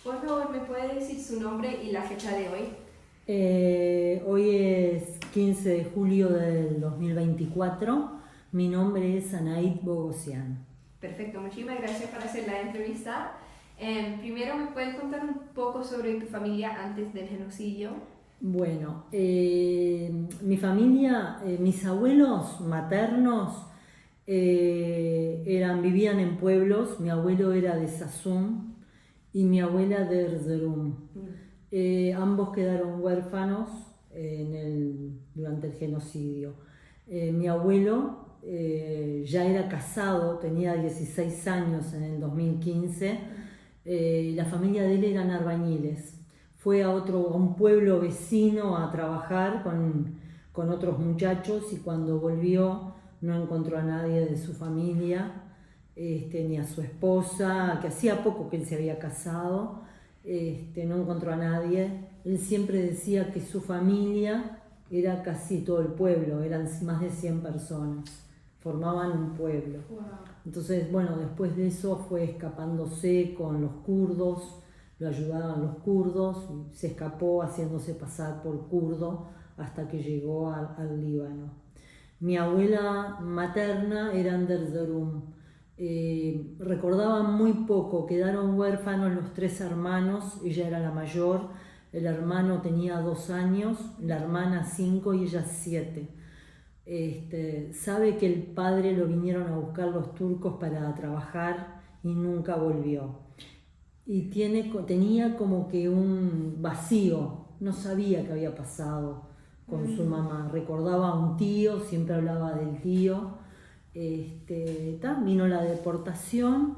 Por favor, ¿me puede decir su nombre y la fecha de hoy? Hoy es 15 de julio del 2024. Mi nombre es Anaid Bogosian. Perfecto, muchísimas gracias por hacer la entrevista. Primero, ¿me puedes contar un poco sobre tu familia antes del genocidio? Bueno, mi familia, mis abuelos maternos vivían en pueblos. Mi abuelo era de Sassoon y mi abuela de Erzurum. Ambos quedaron huérfanos durante el genocidio. Mi abuelo ya era casado, tenía 16 años en el 2015. La familia de él eran albañiles. Fue a un pueblo vecino a trabajar con otros muchachos, y cuando volvió no encontró a nadie de su familia, ni a su esposa, que hacía poco que él se había casado. No encontró a nadie. Él siempre decía que su familia era casi todo el pueblo, eran más de 100 personas, formaban un pueblo. Wow. Entonces, bueno, después de eso fue escapándose con los kurdos, lo ayudaban los kurdos, y se escapó haciéndose pasar por kurdo hasta que llegó al Líbano. Mi abuela materna era de Erzurum. Recordaban muy poco, quedaron huérfanos los tres hermanos, ella era la mayor, el hermano tenía 2 años, la hermana 5 y ella 7. Sabe que el padre lo vinieron a buscar los turcos para trabajar y nunca volvió. Y tenía como que un vacío, no sabía qué había pasado con su mamá. Recordaba a un tío, siempre hablaba del tío. Vino la deportación,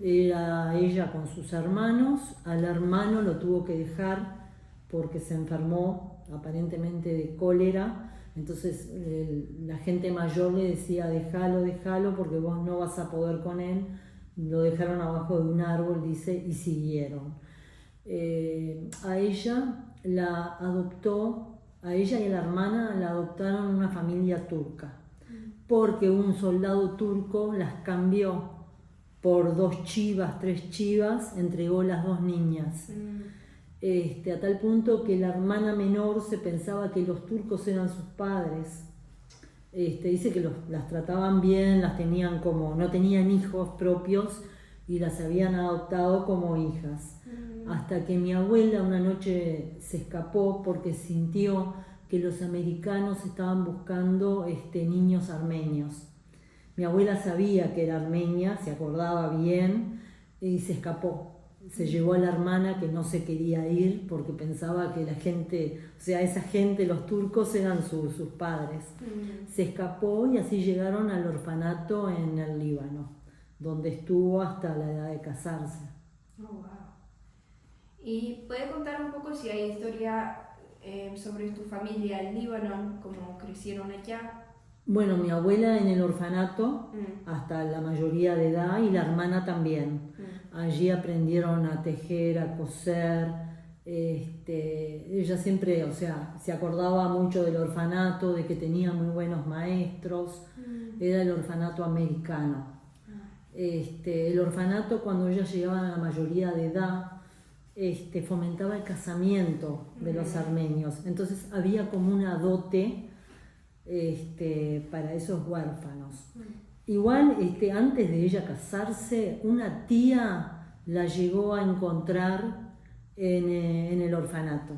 era ella con sus hermanos. Al hermano lo tuvo que dejar porque se enfermó aparentemente de cólera. Entonces la gente mayor le decía: déjalo porque vos no vas a poder con él. Lo dejaron abajo de un árbol, dice, y siguieron. A ella la adoptó, a ella y a la hermana la adoptaron una familia turca, porque un soldado turco las cambió por 2 chivas, 3 chivas, entregó las 2 niñas. A tal punto que la hermana menor se pensaba que los turcos eran sus padres. Dice que las trataban bien, las tenían como, no tenían hijos propios y las habían adoptado como hijas. Hasta que mi abuela una noche se escapó porque sintió que los americanos estaban buscando niños armenios. Mi abuela sabía que era armenia, se acordaba bien, y se escapó. Se llevó a la hermana, que no se quería ir porque pensaba que la gente, o sea, esa gente, los turcos, eran sus padres. Se escapó y así llegaron al orfanato en el Líbano, donde estuvo hasta la edad de casarse. Oh, wow. ¿Y puede contar un poco si hay historia sobre tu familia en Líbano, cómo crecieron allá? Bueno, mi abuela en el orfanato hasta la mayoría de edad, y la hermana también. Allí aprendieron a tejer, a coser. Ella siempre, o sea, se acordaba mucho del orfanato, de que tenía muy buenos maestros. Era el orfanato americano. El orfanato, cuando ellas llegaban a la mayoría de edad, fomentaba el casamiento de los armenios. Entonces había como una dote para esos huérfanos. Igual, antes de ella casarse, una tía la llegó a encontrar en el orfanato.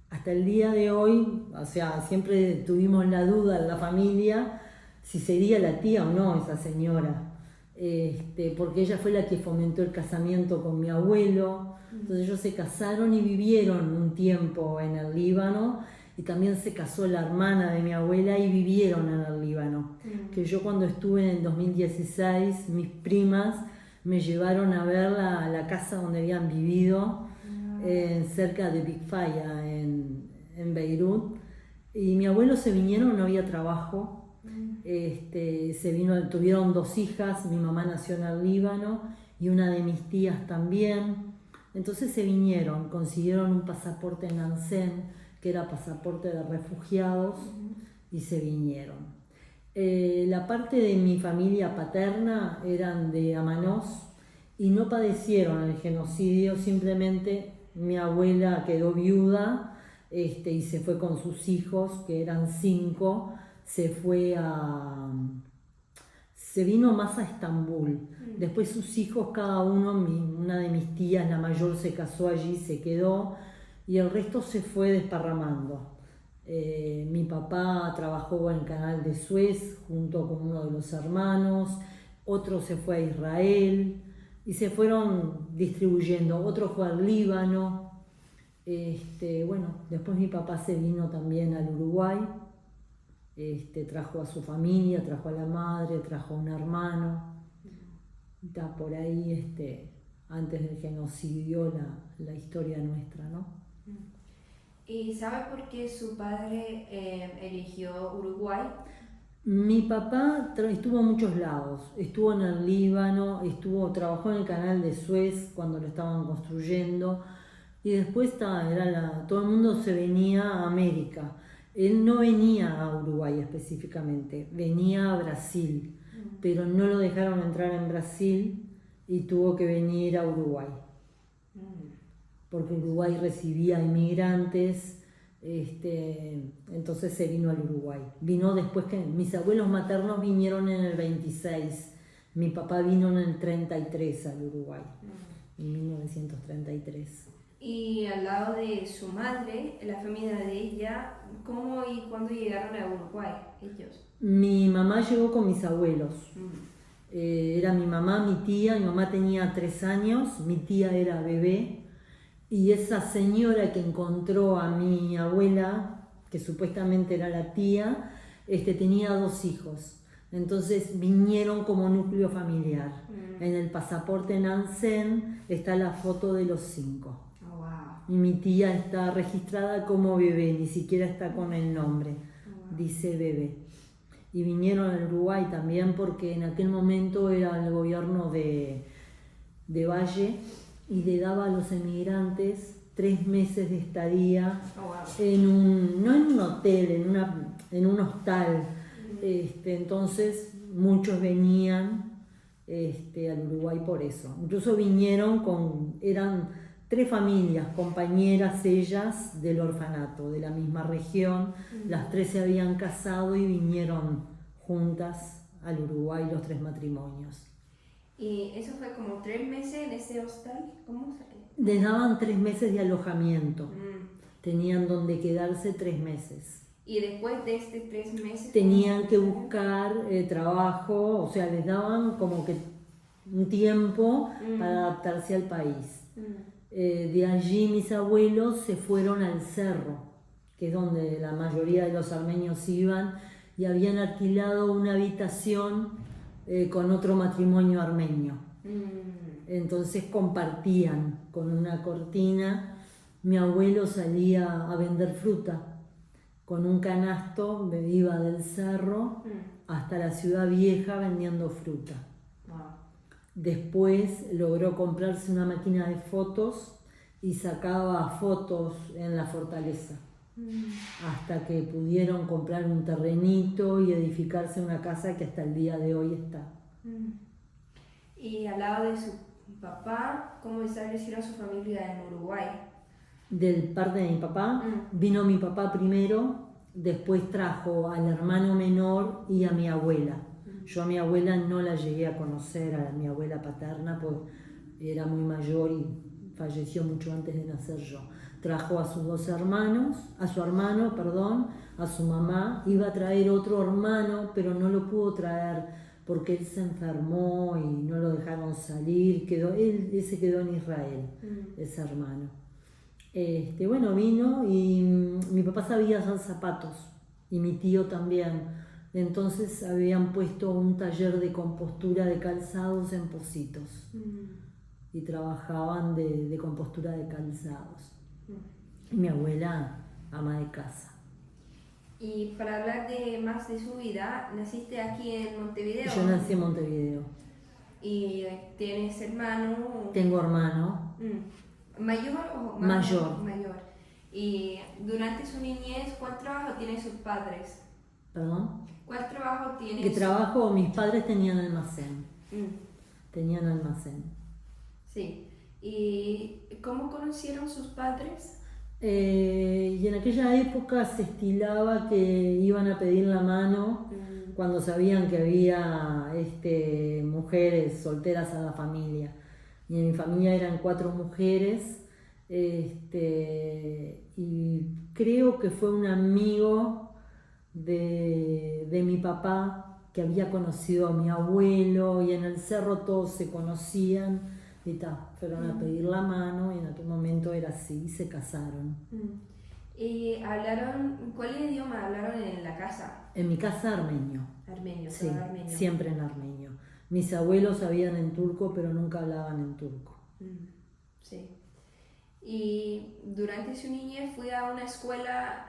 Hasta el día de hoy, o sea, siempre tuvimos la duda en la familia si sería la tía o no esa señora. Porque ella fue la que fomentó el casamiento con mi abuelo. Entonces ellos se casaron y vivieron un tiempo en el Líbano, y también se casó la hermana de mi abuela y vivieron en el Líbano. Que yo, cuando estuve en el 2016, mis primas me llevaron a ver la casa donde habían vivido, cerca de Big Faya, en Beirut. Y mi abuelo se vinieron, no había trabajo. Tuvieron 2 hijas, mi mamá nació en el Líbano y una de mis tías también. Entonces se vinieron, consiguieron un pasaporte en Nansen, que era pasaporte de refugiados, y se vinieron. La parte de mi familia paterna eran de Amanos, y no padecieron el genocidio, simplemente mi abuela quedó viuda y se fue con sus hijos, que eran 5, se vino más a Estambul. Después sus hijos, cada uno, una de mis tías, la mayor, se casó allí, se quedó, y el resto se fue desparramando. Mi papá trabajó en el canal de Suez junto con uno de los hermanos, otro se fue a Israel y se fueron distribuyendo, otro fue al Líbano. Bueno, después mi papá se vino también al Uruguay, trajo a su familia, trajo a la madre, trajo a un hermano. Está por ahí, antes del genocidio, la historia nuestra, ¿no? ¿Y sabe por qué su padre eligió Uruguay? Mi papá estuvo en muchos lados, estuvo en el Líbano, trabajó en el canal de Suez cuando lo estaban construyendo, y después todo el mundo se venía a América. Él no venía a Uruguay específicamente, venía a Brasil, pero no lo dejaron entrar en Brasil y tuvo que venir a Uruguay, porque Uruguay recibía inmigrantes. Entonces se vino al Uruguay. Vino después que mis abuelos maternos vinieron en el 26, mi papá vino en el 33 al Uruguay, en 1933. Y al lado de su madre, la familia de ella, ¿cómo y cuándo llegaron a Uruguay ellos? Mi mamá llegó con mis abuelos. Era mi mamá, mi mamá tenía 3 años, mi tía era bebé. Y esa señora que encontró a mi abuela, que supuestamente era la tía, tenía 2 hijos. Entonces vinieron como núcleo familiar. En el pasaporte Nansen está la foto de los 5. Oh, wow. Y mi tía está registrada como bebé, ni siquiera está con el nombre. Dice bebé. Y vinieron al Uruguay también porque en aquel momento era el gobierno de Valle, y le daba a los emigrantes 3 meses de estadía no en un hotel, en un hostal. Entonces muchos venían al Uruguay por eso. Incluso vinieron eran 3 familias, compañeras ellas del orfanato, de la misma región. Las 3 se habían casado y vinieron juntas al Uruguay, los 3 matrimonios. ¿Y eso fue como 3 meses en ese hostal? ¿Cómo se...? Les daban 3 meses de alojamiento. Tenían donde quedarse 3 meses. ¿Y después de 3 meses? Tenían que buscar trabajo, o sea, les daban como que un tiempo para adaptarse al país. De allí mis abuelos se fueron al cerro, que es donde la mayoría de los armenios iban, y habían alquilado una habitación con otro matrimonio armenio. Entonces compartían con una cortina. Mi abuelo salía a vender fruta con un canasto, iba del cerro hasta la ciudad vieja vendiendo fruta. Después logró comprarse una máquina de fotos y sacaba fotos en la fortaleza. Hasta que pudieron comprar un terrenito y edificarse una casa que hasta el día de hoy está. Y al lado de su papá, ¿cómo establecieron su familia en Uruguay? Del parte de mi papá, vino mi papá primero, después trajo al hermano menor y a mi abuela. Yo a mi abuela no la llegué a conocer, a mi abuela paterna, pues era muy mayor y falleció mucho antes de nacer yo. Trajo a sus 2 hermanos, a su hermano, perdón, a su mamá. Iba a traer otro hermano, pero no lo pudo traer porque él se enfermó y no lo dejaron salir. Él se quedó en Israel, ese hermano. Bueno, vino y mi papá sabía hacer zapatos y mi tío también. Entonces habían puesto un taller de compostura de calzados en Pocitos y trabajaban de compostura de calzados. Y mi abuela, ama de casa. Y para hablar más de su vida, naciste aquí en Montevideo. Yo nací en Montevideo. ¿Y tienes hermano? Tengo hermano. ¿Mayor o mayor? Mayor. ¿Y durante su niñez cuál trabajo tienen sus padres? ¿Perdón? ¿Cuál trabajo tienen? ¿Qué trabajo? Mis padres tenían almacén. Tenían almacén. Sí. ¿Y cómo conocieron sus padres? Y en aquella época se estilaba que iban a pedir la mano cuando sabían que había mujeres solteras a la familia. Y en mi familia eran 4 mujeres, y creo que fue un amigo de mi papá que había conocido a mi abuelo, y en el cerro todos se conocían. Y fueron a pedir la mano, y en aquel momento era así, y se casaron. ¿Y hablaron, cuál idioma hablaron en la casa? En mi casa armenio. Armenio, Sí, todo armenio. siempre en armenio. Mis abuelos sabían en turco, pero nunca hablaban en turco. Sí. Y durante su niñez fui a una escuela,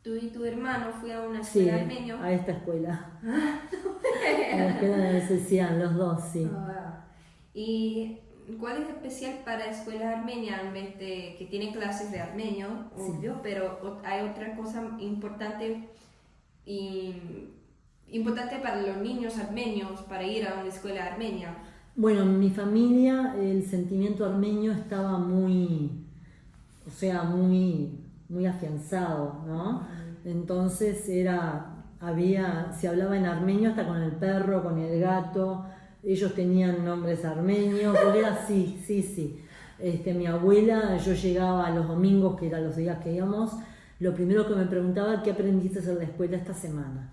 tú y tu hermano fui a una escuela armenio. A esta escuela. A la escuela de Cecian, los dos, sí. ¿Y cuál es especial para escuela armenia en vez de que tiene clases de armenio, obvio, sí, pero hay otra cosa importante para los niños armenios para ir a una escuela armenia? Bueno, en mi familia el sentimiento armenio estaba muy afianzado, ¿no? Entonces se hablaba en armenio hasta con el perro, con el gato. Ellos tenían nombres armenios, porque era así, sí. Mi abuela, yo llegaba los domingos, que eran los días que íbamos, lo primero que me preguntaba, ¿qué aprendiste en la escuela esta semana?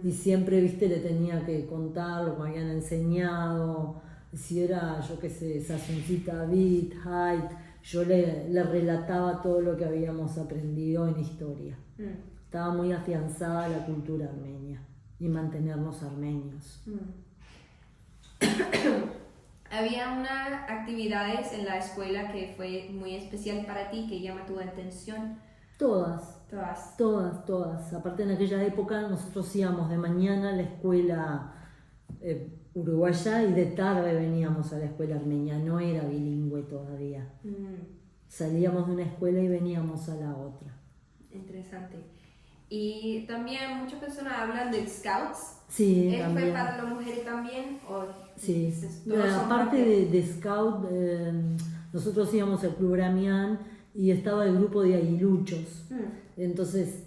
Y siempre, le tenía que contar lo que me habían enseñado, si era, yo qué sé, Sasuncita, Bit, Hait, yo le relataba todo lo que habíamos aprendido en historia. Estaba muy afianzada la cultura armenia y mantenernos armenios. ¿Había unas actividades en la escuela que fue muy especial para ti, que llama tu atención? Todas. Aparte, en aquella época nosotros íbamos de mañana a la escuela uruguaya y de tarde veníamos a la escuela armenia. No era bilingüe todavía. Salíamos de una escuela y veníamos a la otra. Interesante. Y también muchas personas hablan de Scouts. Sí, ¿Fue para las mujeres también? Sí, aparte de Scout, nosotros íbamos al Club Bramián y estaba el grupo de aguiluchos. Entonces,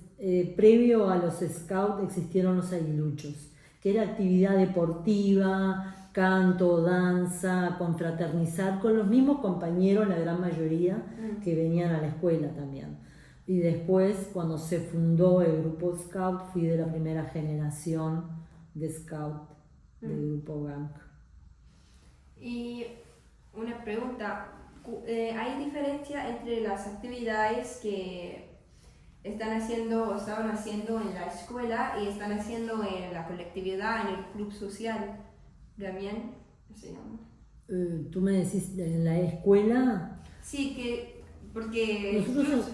previo a los Scouts existieron los aguiluchos, que era actividad deportiva, canto, danza, confraternizar con los mismos compañeros, la gran mayoría, que venían a la escuela también. Y después, cuando se fundó el grupo Scout, fui de la primera generación de Scout del grupo GANC. Y una pregunta, ¿hay diferencia entre las actividades que estaban haciendo en la escuela y están haciendo en la colectividad, en el club social? ¿También se llama? ¿Tú me decís en la escuela? Sí, porque nosotros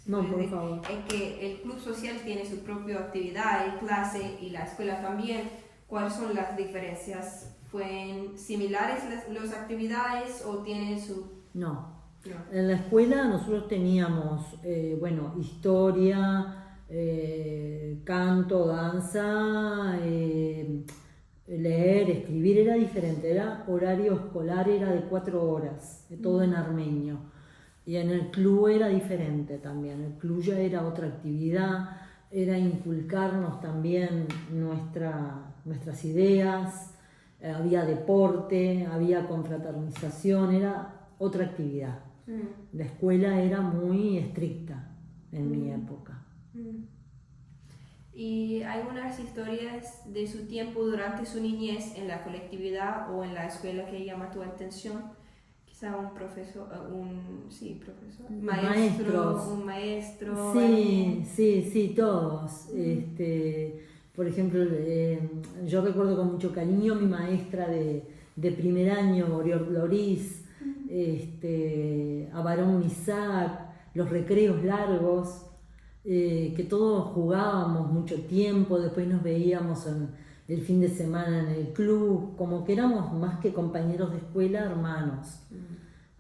por favor. Es que el club social tiene su propia actividad y clase, y la escuela también. ¿Cuáles son las diferencias? ¿Fueron similares las actividades o tienen su...? No. En la escuela nosotros teníamos, historia, canto, danza, leer, escribir, era diferente. Era horario escolar, era de 4 horas, todo en armenio. Y en el club era diferente también. El club ya era otra actividad, era inculcarnos también nuestras ideas, había deporte, había confraternización, era otra actividad. La escuela era muy estricta en mi época. ¿Y algunas historias de su tiempo durante su niñez en la colectividad o en la escuela que llama tu atención? Quizá un profesor, maestro. Sí, todos. Por ejemplo, yo recuerdo con mucho cariño a mi maestra de primer año, Oriol Loris, a Barón Isaac, los recreos largos, que todos jugábamos mucho tiempo, después nos veíamos el fin de semana en el club, como que éramos más que compañeros de escuela, hermanos.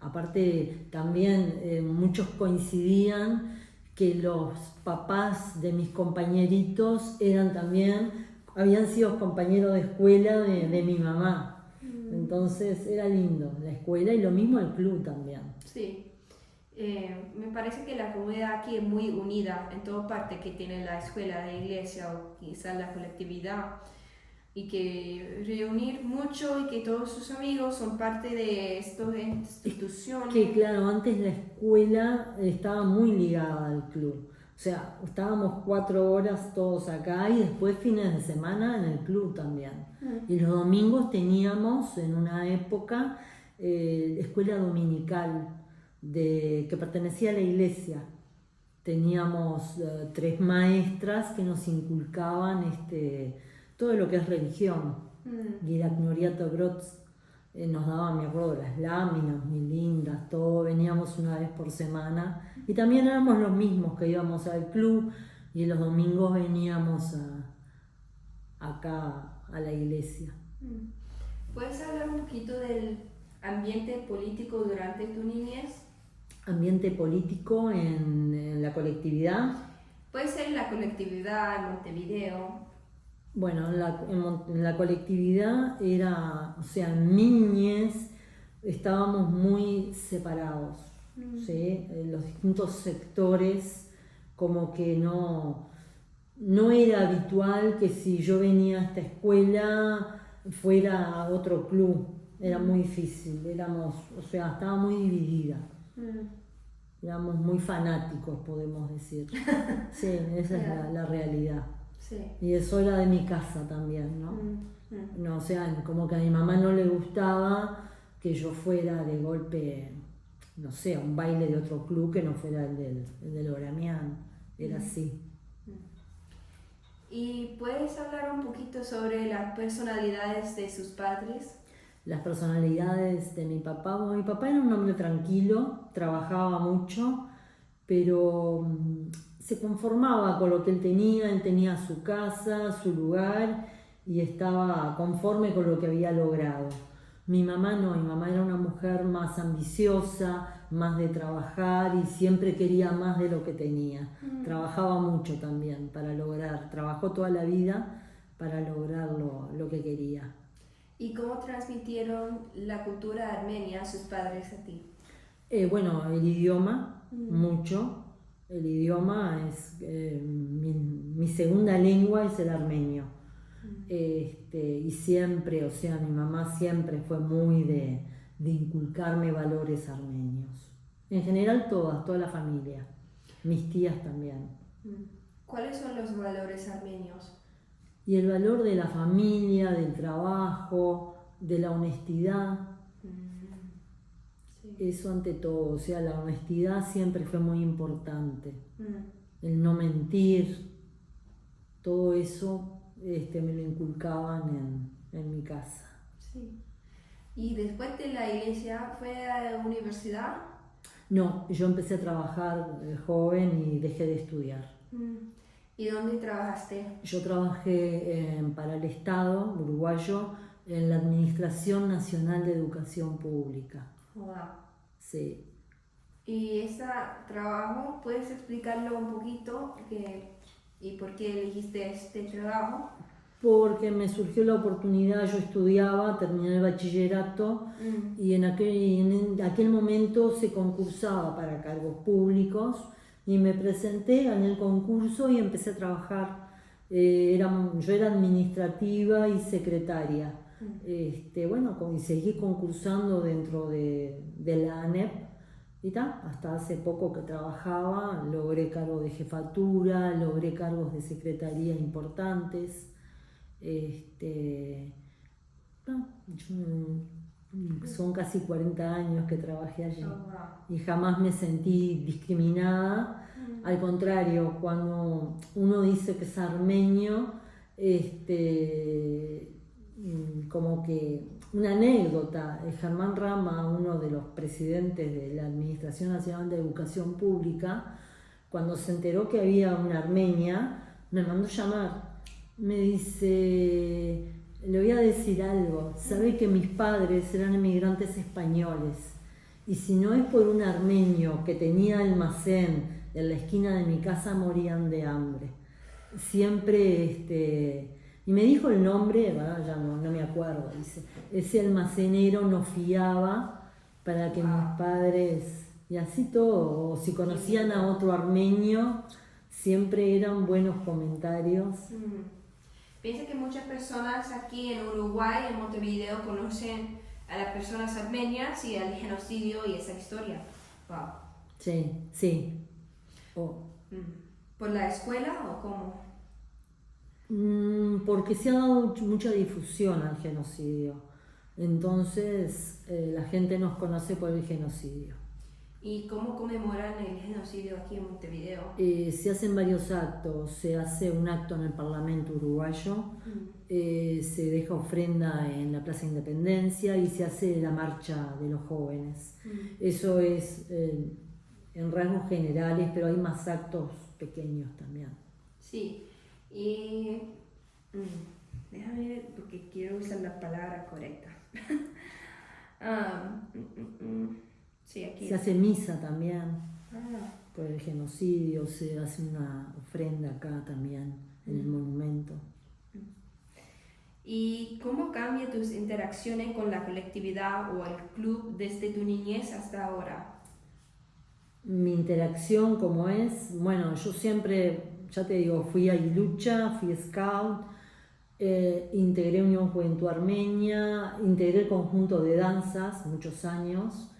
Aparte, también muchos coincidían que los papás de mis compañeritos habían sido compañeros de escuela de mi mamá. Entonces era lindo la escuela y lo mismo el club también. Sí. Me parece que la comunidad aquí es muy unida en toda parte que tiene la escuela, la iglesia o quizás la colectividad, y que reunir mucho y que todos sus amigos son parte de estas instituciones. Que claro, antes la escuela estaba muy ligada al club. O sea, estábamos 4 horas todos acá y después fines de semana en el club también. Y los domingos teníamos en una época escuela dominical que pertenecía a la iglesia. Teníamos 3 maestras que nos inculcaban todo lo que es religión. Girak Nuriato Grots nos daban, me acuerdo, las láminas muy lindas, todo. Veníamos una vez por semana y también éramos los mismos que íbamos al club y los domingos veníamos acá a la iglesia. ¿Puedes hablar un poquito del ambiente político durante tu niñez? Ambiente político en la colectividad. Puede ser en la colectividad, en Montevideo. Bueno, en la colectividad era, o sea, en mi niñez estábamos muy separados, ¿sí? Los distintos sectores, como que no era habitual que si yo venía a esta escuela fuera a otro club, era muy difícil, o sea, estaba muy dividida. Éramos muy fanáticos, podemos decir. Sí, esa es la realidad. Sí. Y eso era de mi casa también, ¿no? No, o sea, como que a mi mamá no le gustaba que yo fuera de golpe, no sé, a un baile de otro club que no fuera el del Oramián. Era así. ¿Y puedes hablar un poquito sobre las personalidades de sus padres? Las personalidades de mi papá. Bueno, mi papá era un hombre tranquilo, trabajaba mucho, pero se conformaba con lo que él tenía su casa, su lugar y estaba conforme con lo que había logrado. Mi mamá no, mi mamá era una mujer más ambiciosa, más de trabajar y siempre quería más de lo que tenía. Trabajaba mucho también trabajó toda la vida para lograr lo que quería. ¿Y cómo transmitieron la cultura armenia a sus padres a ti? Bueno, el idioma, mucho. El idioma es mi segunda lengua es el armenio. Y siempre, o sea, mi mamá siempre fue muy de inculcarme valores armenios. En general toda la familia, mis tías también. ¿Cuáles son los valores armenios? Y el valor de la familia, del trabajo, de la honestidad. Sí. Eso ante todo, o sea, la honestidad siempre fue muy importante. El no mentir, todo eso me lo inculcaban en mi casa. Sí. ¿Y después de la iglesia fue a la universidad? No, yo empecé a trabajar joven y dejé de estudiar. ¿Y dónde trabajaste? Yo trabajé para el Estado uruguayo en la Administración Nacional de Educación Pública. Wow. Sí. ¿Y ese trabajo, puedes explicarlo un poquito? ¿Y por qué elegiste este trabajo? Porque me surgió la oportunidad, yo estudiaba, terminé el bachillerato y en aquel momento se concursaba para cargos públicos y me presenté, gané el concurso y empecé a trabajar. Yo era administrativa y secretaria. Y seguí concursando dentro de la ANEP y hasta hace poco que trabajaba, logré cargos de jefatura, logré cargos de secretaría importantes. Son casi 40 años que trabajé allí y jamás me sentí discriminada. Al contrario, cuando uno dice que es armenio, como que una anécdota, Germán Rama, uno de los presidentes de la Administración Nacional de Educación Pública, cuando se enteró que había una armenia, me mandó llamar. Me dice, le voy a decir algo, sabe que mis padres eran emigrantes españoles y si no es por un armenio que tenía almacén en la esquina de mi casa morían de hambre. Siempre, Y me dijo el nombre, ya no me acuerdo, dice, ese almacenero nos fiaba para que mis padres, y así todo, o si conocían a otro armenio, siempre eran buenos comentarios. Piensa que muchas personas aquí en Uruguay, en Montevideo, conocen a las personas armenias y al genocidio y esa historia. Wow. Sí. ¿Por la escuela o cómo? Porque se ha dado mucha difusión al genocidio. Entonces la gente nos conoce por el genocidio. ¿Y cómo conmemoran el genocidio aquí en Montevideo? Se hacen varios actos. Se hace un acto en el Parlamento uruguayo, se deja ofrenda en la Plaza Independencia y se hace la marcha de los jóvenes. Eso es en rasgos generales, pero hay más actos pequeños también. Sí, y déjame ver porque quiero usar la palabra correcta. Sí, aquí. Se hace misa también por el genocidio, se hace una ofrenda acá también en el monumento. ¿Y cómo cambian tus interacciones con la colectividad o el club desde tu niñez hasta ahora? Mi interacción, como es, bueno, yo siempre, ya te digo, fui aguilucha, fui scout, integré Unión Juventud Armenia, integré el conjunto de danzas muchos años,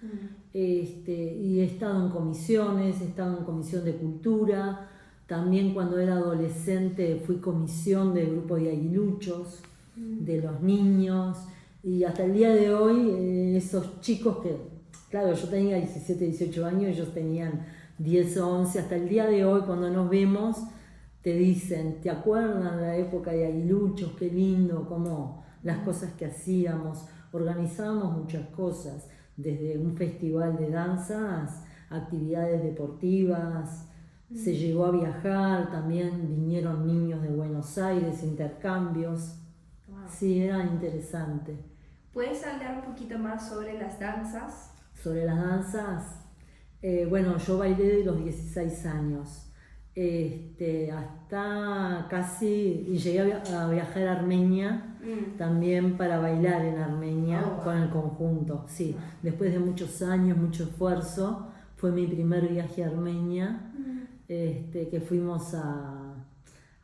y he estado en comisiones, he estado en comisión de cultura, también cuando era adolescente fui comisión del grupo de aguiluchos, de los niños, y hasta el día de hoy esos chicos que, claro, yo tenía 17, 18 años, ellos tenían 10 o 11, hasta el día de hoy cuando nos vemos te dicen, ¿te acuerdan la época de aguiluchos? Qué lindo, como las cosas que hacíamos, organizábamos muchas cosas, desde un festival de danzas, actividades deportivas, se llegó a viajar, también vinieron niños de Buenos Aires, intercambios. Wow. Sí, era interesante. ¿Puedes hablar un poquito más sobre las danzas? Sobre las danzas, bueno, yo bailé de los 16 años. Hasta casi, y llegué a viajar a Armenia también para bailar en Armenia con el conjunto, sí. Después de muchos años, mucho esfuerzo, fue mi primer viaje a Armenia, que fuimos a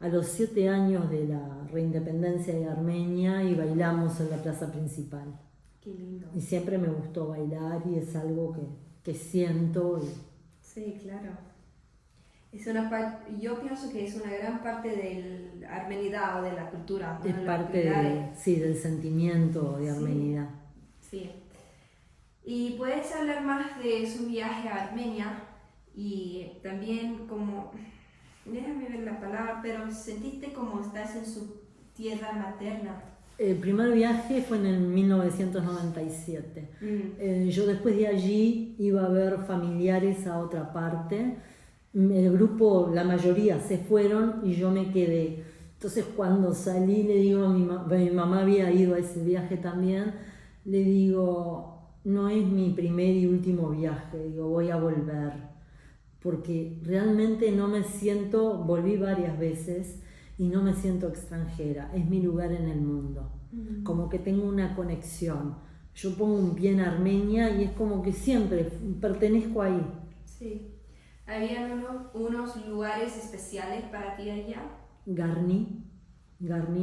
los 7 años de la reindependencia de Armenia y bailamos en la plaza principal. Qué lindo. Y siempre me gustó bailar y es algo que siento. Sí, claro. Yo pienso que es una gran parte de la armenidad o de la cultura. Es parte del sentimiento de armenidad. Sí. ¿Y puedes hablar más de su viaje a Armenia? Y también como, déjame ver la palabra, pero sentiste como estás en su tierra materna. El primer viaje fue en el 1997. Yo después de allí iba a ver familiares a otra parte. El grupo, la mayoría se fueron y yo me quedé. Entonces cuando salí le digo a mi mamá había ido a ese viaje también, le digo, no es mi primer y último viaje, digo, voy a volver. Porque realmente no me siento, volví varias veces y no me siento extranjera, es mi lugar en el mundo. Como que tengo una conexión. Yo pongo un pie en Armenia y es como que siempre pertenezco ahí. Sí. ¿Habían unos lugares especiales para ti allá? Garni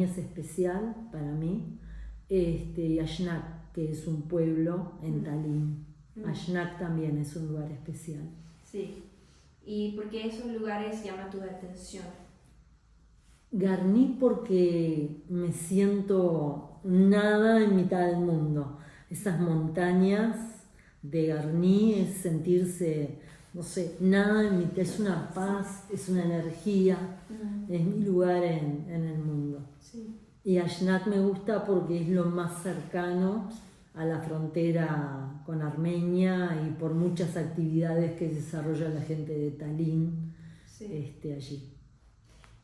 es especial para mí. Ashnak, que es un pueblo en Tallinn. Ashnak también es un lugar especial. Sí. ¿Y por qué esos lugares llaman tu atención? Garni porque me siento nada en mitad del mundo. Esas montañas de Garni es sentirse, no sé, nada en mitad, es una paz, es una energía, es mi lugar en el mundo. Sí. Y Ashnak me gusta porque es lo más cercano a la frontera con Armenia y por muchas actividades que desarrolla la gente de Tallinn allí.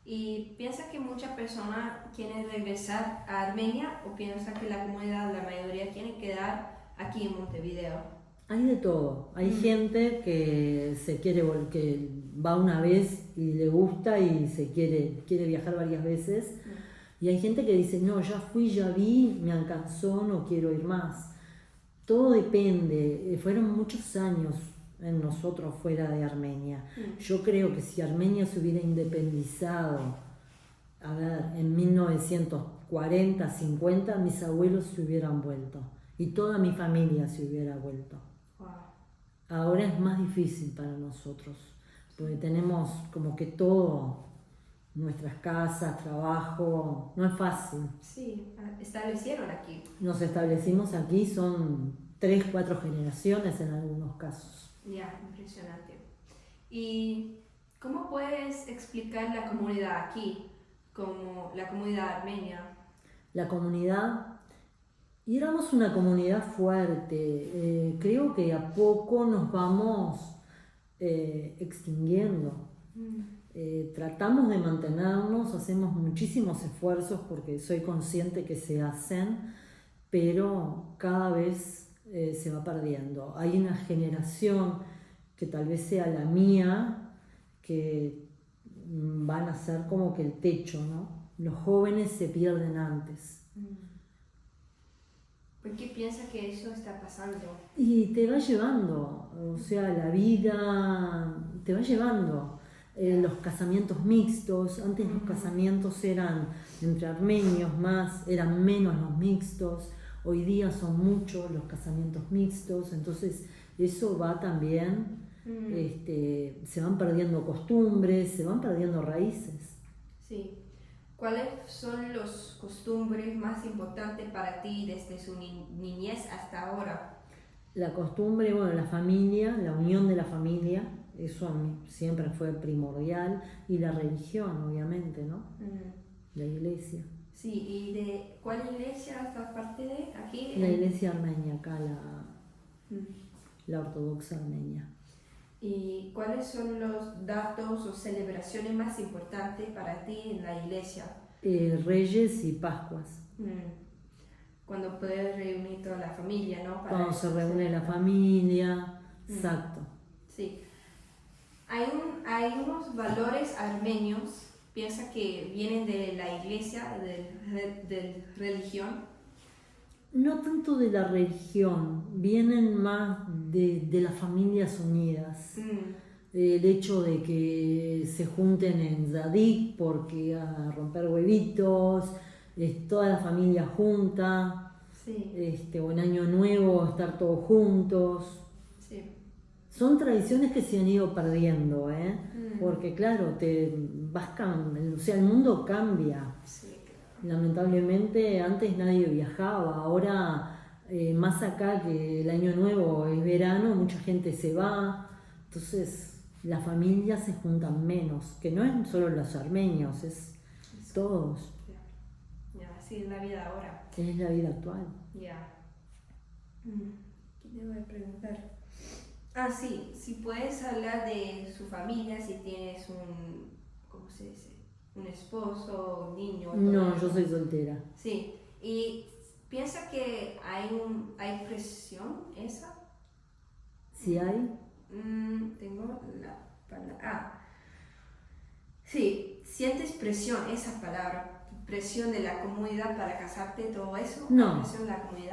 ¿Y piensas que muchas personas quieren regresar a Armenia o piensas que la comunidad, la mayoría, quieren quedar aquí en Montevideo? Hay de todo. Hay gente que que va una vez y le gusta y quiere viajar varias veces. Y hay gente que dice, no, ya fui, ya vi, me alcanzó, no quiero ir más. Todo depende, fueron muchos años en nosotros fuera de Armenia. Yo creo que si Armenia se hubiera independizado, a ver, en 1940, 50, mis abuelos se hubieran vuelto y toda mi familia se hubiera vuelto. Wow. Ahora es más difícil para nosotros, porque tenemos como que todo, nuestras casas, trabajo, no es fácil. Sí, establecieron aquí. Nos establecimos aquí, son 3, 4 generaciones en algunos casos. Ya, impresionante. ¿Y cómo puedes explicar la comunidad aquí, como la comunidad armenia? La comunidad, y éramos una comunidad fuerte, creo que a poco nos vamos extinguiendo. Tratamos de mantenernos, hacemos muchísimos esfuerzos porque soy consciente que se hacen, pero cada vez se va perdiendo. Hay una generación que tal vez sea la mía, que van a ser como que el techo, ¿no? Los jóvenes se pierden antes. ¿Por qué piensas que eso está pasando? Y te va llevando, o sea, la vida te va llevando. Los casamientos mixtos, antes los casamientos eran entre armenios más, eran menos los mixtos, hoy día son muchos los casamientos mixtos, entonces eso va también, se van perdiendo costumbres, se van perdiendo raíces. Sí. ¿Cuáles son las costumbres más importantes para ti desde su niñez hasta ahora? La costumbre, bueno, la familia, la unión de la familia, eso a mí siempre fue primordial, y la religión, obviamente, ¿no? La iglesia. Sí, ¿y de cuál iglesia estás parte de aquí? La iglesia armenia, acá la ortodoxa armenia. ¿Y cuáles son los datos o celebraciones más importantes para ti en la iglesia? Reyes y Pascuas. Cuando puedes reunir toda la familia, ¿no? Cuando se reúne la familia, exacto. Sí. Hay unos valores armenios, piensa que vienen de la iglesia, de religión. No tanto de la religión, vienen más de las familias unidas. El hecho de que se junten en Zadik porque a romper huevitos, toda la familia junta, Sí. O en Año Nuevo estar todos juntos. Sí. Son tradiciones que se han ido perdiendo, porque claro, o sea, el mundo cambia. Sí, claro. Lamentablemente antes nadie viajaba, ahora más acá que el Año Nuevo es verano, mucha gente se va, entonces las familias se juntan menos, que no es solo los armenios, es todos. Ya, así es la vida ahora. Es la vida actual. Ya. ¿Qué te voy a preguntar? Ah, sí, si puedes hablar de su familia, si tienes ¿cómo se dice? Un esposo, un niño. No, eso. yo soy soltera. Sí, y piensa que hay presión esa. ¿Sí hay? Tengo la palabra. Sí, sientes presión, esa palabra, presión de la comunidad para casarte, todo eso. No. Presión de la comunidad.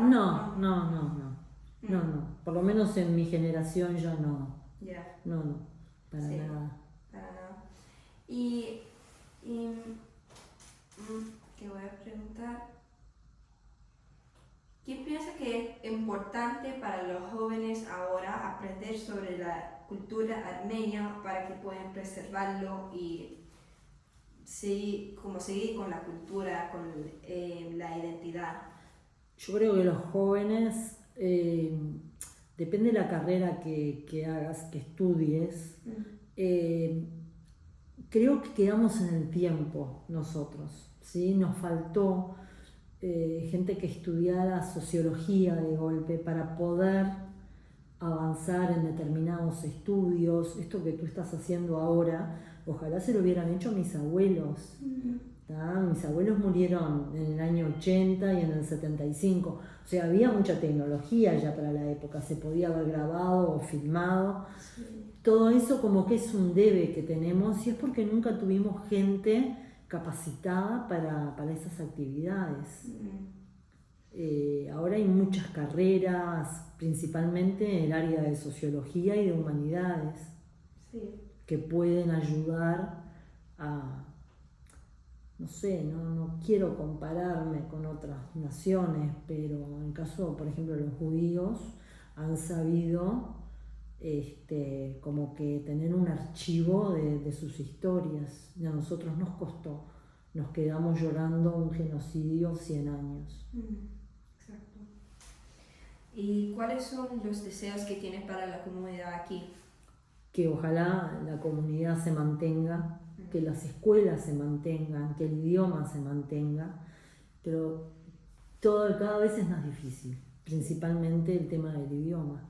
No. Por lo menos en mi generación ya no. Ya. No, para nada. Para nada. ¿Qué voy a preguntar? ¿Qué piensa que es importante para los jóvenes ahora aprender sobre la cultura armenia para que puedan preservarlo y seguir con la cultura, con la identidad? Yo creo que los jóvenes, depende de la carrera que hagas, que estudies, creo que quedamos en el tiempo nosotros, ¿sí? Nos faltó gente que estudiara sociología de golpe para poder avanzar en determinados estudios. Esto que tú estás haciendo ahora, ojalá se lo hubieran hecho mis abuelos. Mis abuelos murieron en el año 80 y en el 75. O sea, había mucha tecnología ya para la época, se podía haber grabado o filmado. Sí. Todo eso como que es un debe que tenemos, y es porque nunca tuvimos gente capacitada para esas actividades. Mm. Ahora hay muchas carreras, principalmente en el área de sociología y de humanidades, Sí. que pueden ayudar a, no sé, no quiero compararme con otras naciones, pero en el caso, por ejemplo, de los judíos han sabido como que tener un archivo de sus historias. Y a nosotros nos costó, nos quedamos llorando un genocidio 100 años. Exacto. ¿Y cuáles son los deseos que tienes para la comunidad aquí? Que ojalá la comunidad se mantenga, que las escuelas se mantengan, que el idioma se mantenga, pero cada vez es más difícil, principalmente el tema del idioma.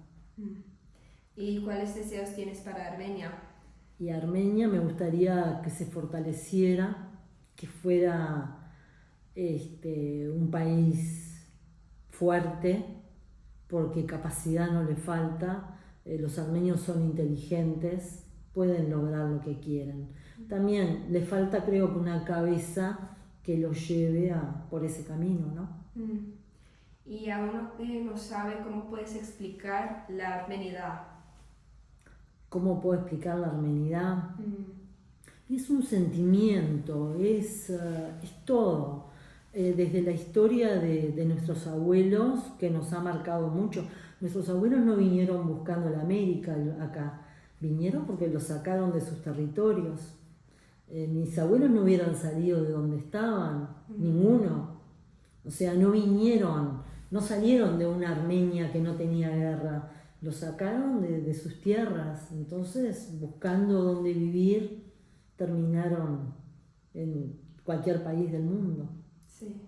¿Y cuáles deseos tienes para Armenia? Y Armenia me gustaría que se fortaleciera, que fuera un país fuerte, porque capacidad no le falta. Los armenios son inteligentes, pueden lograr lo que quieren. También le falta, creo que, una cabeza que los lleve por ese camino, ¿no? Y a uno que no sabe, ¿cómo puedes explicar la armenidad? ¿Cómo puedo explicar la armenidad? Es un sentimiento, es todo. Desde la historia de nuestros abuelos, que nos ha marcado mucho. Nuestros abuelos no vinieron buscando la América acá, vinieron porque los sacaron de sus territorios. Mis abuelos no hubieran salido de donde estaban, ninguno. O sea, no vinieron, no salieron de una Armenia que no tenía guerra, los sacaron de sus tierras. Entonces, buscando dónde vivir, terminaron en cualquier país del mundo. Sí.